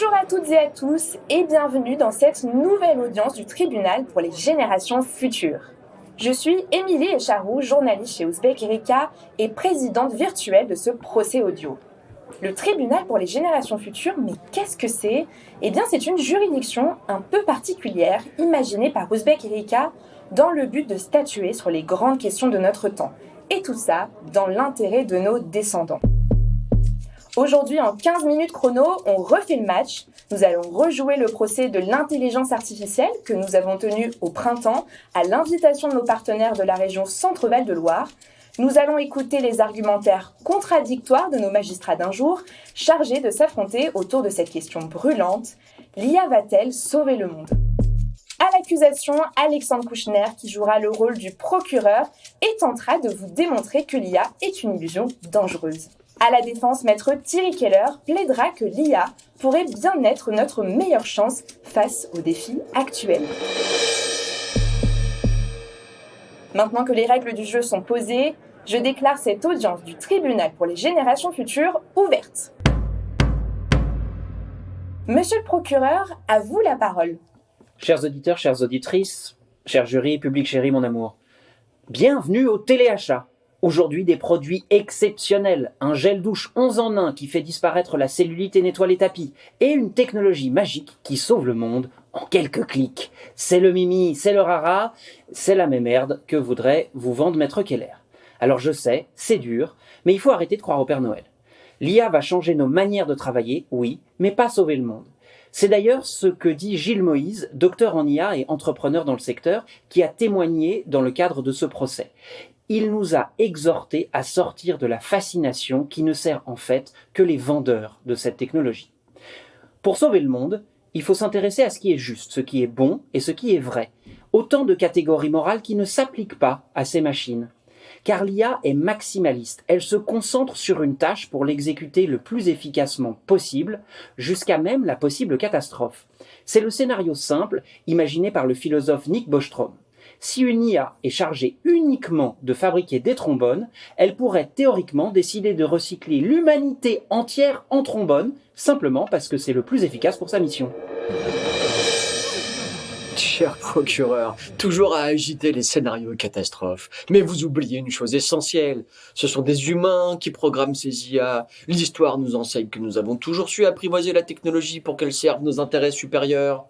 Bonjour à toutes et à tous et bienvenue dans cette nouvelle audience du tribunal pour les générations futures. Je suis Émilie Echarou, journaliste chez Ouzbek Erika et présidente virtuelle de ce procès audio. Le tribunal pour les générations futures, mais qu'est-ce que c'est ? Eh bien, c'est une juridiction un peu particulière imaginée par Ouzbek Erika dans le but de statuer sur les grandes questions de notre temps. Et tout ça dans l'intérêt de nos descendants. Aujourd'hui, en 15 minutes chrono, on refait le match. Nous allons rejouer le procès de l'intelligence artificielle que nous avons tenu au printemps à l'invitation de nos partenaires de la région Centre-Val de Loire. Nous allons écouter les argumentaires contradictoires de nos magistrats d'un jour, chargés de s'affronter autour de cette question brûlante. L'IA va-t-elle sauver le monde ? À l'accusation, Alexandre Kouchner, qui jouera le rôle du procureur et tentera de vous démontrer que l'IA est une illusion dangereuse. À la défense, maître Thierry Keller plaidera que l'IA pourrait bien être notre meilleure chance face aux défis actuels. Maintenant que les règles du jeu sont posées, je déclare cette audience du tribunal pour les générations futures ouverte. Monsieur le procureur, à vous la parole. Chers auditeurs, chères auditrices, chers jury, public chéri, mon amour. Bienvenue au téléachat. Aujourd'hui, des produits exceptionnels, un gel douche 11 en 1 qui fait disparaître la cellulite et nettoie les tapis, et une technologie magique qui sauve le monde en quelques clics. C'est le mimi, c'est le rara, c'est la mémerde que voudrait vous vendre Maître Keller. Alors je sais, c'est dur, mais il faut arrêter de croire au Père Noël. L'IA va changer nos manières de travailler, oui, mais pas sauver le monde. C'est d'ailleurs ce que dit Gilles Moïse, docteur en IA et entrepreneur dans le secteur, qui a témoigné dans le cadre de ce procès. Il nous a exhortés à sortir de la fascination qui ne sert en fait que les vendeurs de cette technologie. Pour sauver le monde, il faut s'intéresser à ce qui est juste, ce qui est bon et ce qui est vrai. Autant de catégories morales qui ne s'appliquent pas à ces machines. Car l'IA est maximaliste, elle se concentre sur une tâche pour l'exécuter le plus efficacement possible, jusqu'à même la possible catastrophe. C'est le scénario simple imaginé par le philosophe Nick Bostrom. Si une IA est chargée uniquement de fabriquer des trombones, elle pourrait théoriquement décider de recycler l'humanité entière en trombones, simplement parce que c'est le plus efficace pour sa mission. Cher procureur, toujours à agiter les scénarios catastrophes. Mais vous oubliez une chose essentielle. Ce sont des humains qui programment ces IA. L'histoire nous enseigne que nous avons toujours su apprivoiser la technologie pour qu'elle serve nos intérêts supérieurs.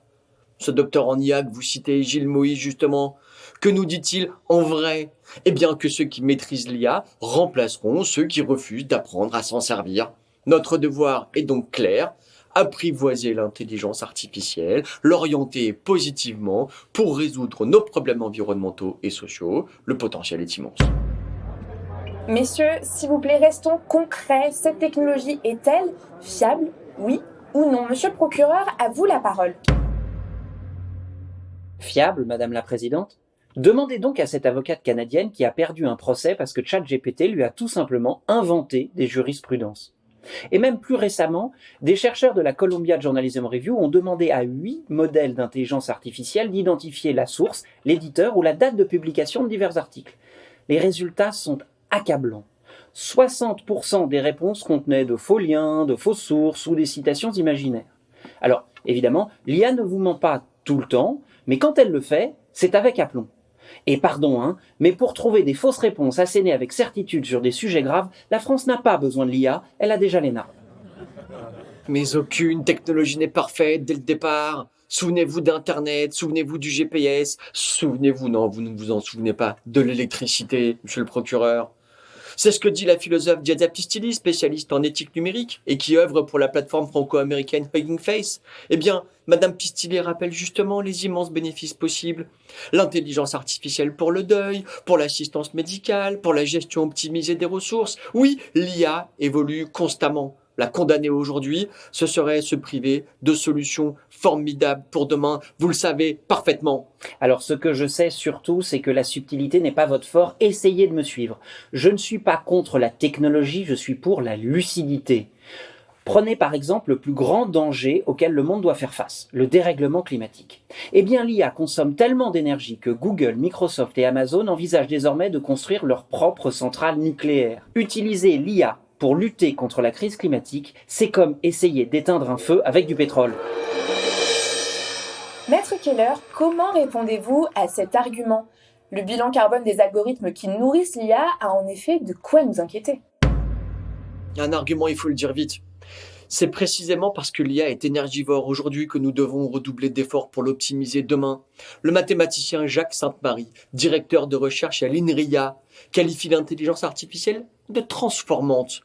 Ce docteur en IA que vous citez, Gilles Moïse justement, que nous dit-il en vrai ? Eh bien que ceux qui maîtrisent l'IA remplaceront ceux qui refusent d'apprendre à s'en servir. Notre devoir est donc clair. Apprivoiser l'intelligence artificielle, l'orienter positivement pour résoudre nos problèmes environnementaux et sociaux. Le potentiel est immense. Messieurs, s'il vous plaît, restons concrets. Cette technologie est-elle fiable, oui ou non ? Monsieur le procureur, à vous la parole. Fiable, Madame la Présidente ? Demandez donc à cette avocate canadienne qui a perdu un procès parce que ChatGPT lui a tout simplement inventé des jurisprudences. Et même plus récemment, des chercheurs de la Columbia Journalism Review ont demandé à 8 modèles d'intelligence artificielle d'identifier la source, l'éditeur ou la date de publication de divers articles. Les résultats sont accablants. 60% des réponses contenaient de faux liens, de fausses sources ou des citations imaginaires. Alors, évidemment, l'IA ne vous ment pas tout le temps, mais quand elle le fait, c'est avec aplomb. Et pardon, mais pour trouver des fausses réponses assénées avec certitude sur des sujets graves, la France n'a pas besoin de l'IA, elle a déjà l'ENA. Mais aucune technologie n'est parfaite dès le départ. Souvenez-vous d'Internet, souvenez-vous du GPS, souvenez-vous, non, vous ne vous en souvenez pas, de l'électricité, monsieur le procureur. C'est ce que dit la philosophe Diana Pistilli, spécialiste en éthique numérique, et qui œuvre pour la plateforme franco-américaine Hugging Face. Eh bien, Madame Pistilli rappelle justement les immenses bénéfices possibles. L'intelligence artificielle pour le deuil, pour l'assistance médicale, pour la gestion optimisée des ressources. Oui, l'IA évolue constamment. La condamner aujourd'hui, ce serait se priver de solutions formidables pour demain. Vous le savez parfaitement. Alors ce que je sais surtout, c'est que la subtilité n'est pas votre fort. Essayez de me suivre. Je ne suis pas contre la technologie, je suis pour la lucidité. Prenez par exemple le plus grand danger auquel le monde doit faire face, le dérèglement climatique. Eh bien l'IA consomme tellement d'énergie que Google, Microsoft et Amazon envisagent désormais de construire leurs propres centrales nucléaires. Utiliser l'IA pour lutter contre la crise climatique, c'est comme essayer d'éteindre un feu avec du pétrole. Maître Keller, comment répondez-vous à cet argument ? Le bilan carbone des algorithmes qui nourrissent l'IA a en effet de quoi nous inquiéter. Un argument, il faut le dire vite. C'est précisément parce que l'IA est énergivore aujourd'hui que nous devons redoubler d'efforts pour l'optimiser demain. Le mathématicien Jacques Sainte-Marie, directeur de recherche à l'INRIA, qualifie l'intelligence artificielle de transformante.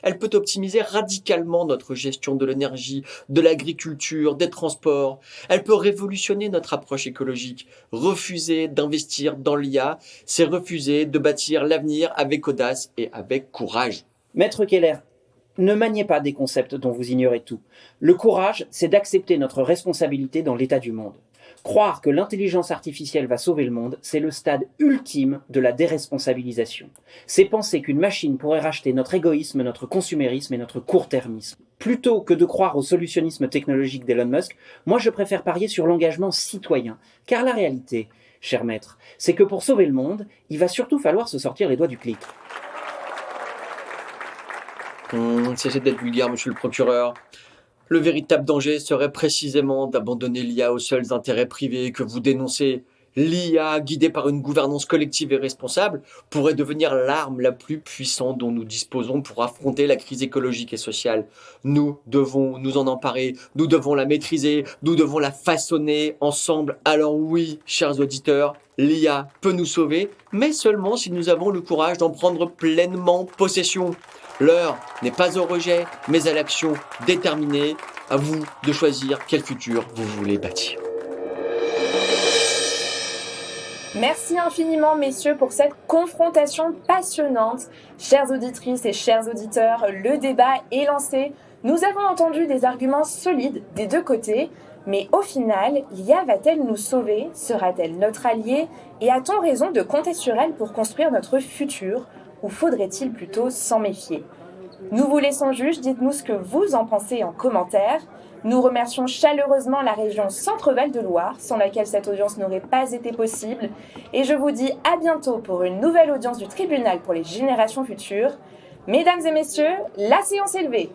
Elle peut optimiser radicalement notre gestion de l'énergie, de l'agriculture, des transports. Elle peut révolutionner notre approche écologique. Refuser d'investir dans l'IA, c'est refuser de bâtir l'avenir avec audace et avec courage. Maître Keller, ne maniez pas des concepts dont vous ignorez tout. Le courage, c'est d'accepter notre responsabilité dans l'état du monde. Croire que l'intelligence artificielle va sauver le monde, c'est le stade ultime de la déresponsabilisation. C'est penser qu'une machine pourrait racheter notre égoïsme, notre consumérisme et notre court-termisme. Plutôt que de croire au solutionnisme technologique d'Elon Musk, moi je préfère parier sur l'engagement citoyen. Car la réalité, cher maître, c'est que pour sauver le monde, il va surtout falloir se sortir les doigts du clic. Cessez d'être vulgaire, monsieur le procureur. Le véritable danger serait précisément d'abandonner l'IA aux seuls intérêts privés que vous dénoncez. L'IA, guidée par une gouvernance collective et responsable, pourrait devenir l'arme la plus puissante dont nous disposons pour affronter la crise écologique et sociale. Nous devons nous en emparer, nous devons la maîtriser, nous devons la façonner ensemble. Alors oui, chers auditeurs, l'IA peut nous sauver, mais seulement si nous avons le courage d'en prendre pleinement possession. L'heure n'est pas au rejet, mais à l'action déterminée. À vous de choisir quel futur vous voulez bâtir. Merci infiniment, messieurs, pour cette confrontation passionnante. Chères auditrices et chers auditeurs, le débat est lancé. Nous avons entendu des arguments solides des deux côtés, mais au final, l'IA va-t-elle nous sauver ? Sera-t-elle notre allié ? Et a-t-on raison de compter sur elle pour construire notre futur ? Ou faudrait-il plutôt s'en méfier ? Nous vous laissons juge, dites-nous ce que vous en pensez en commentaire. Nous remercions chaleureusement la région Centre-Val de Loire, sans laquelle cette audience n'aurait pas été possible. Et je vous dis à bientôt pour une nouvelle audience du tribunal pour les générations futures. Mesdames et messieurs, la séance est levée.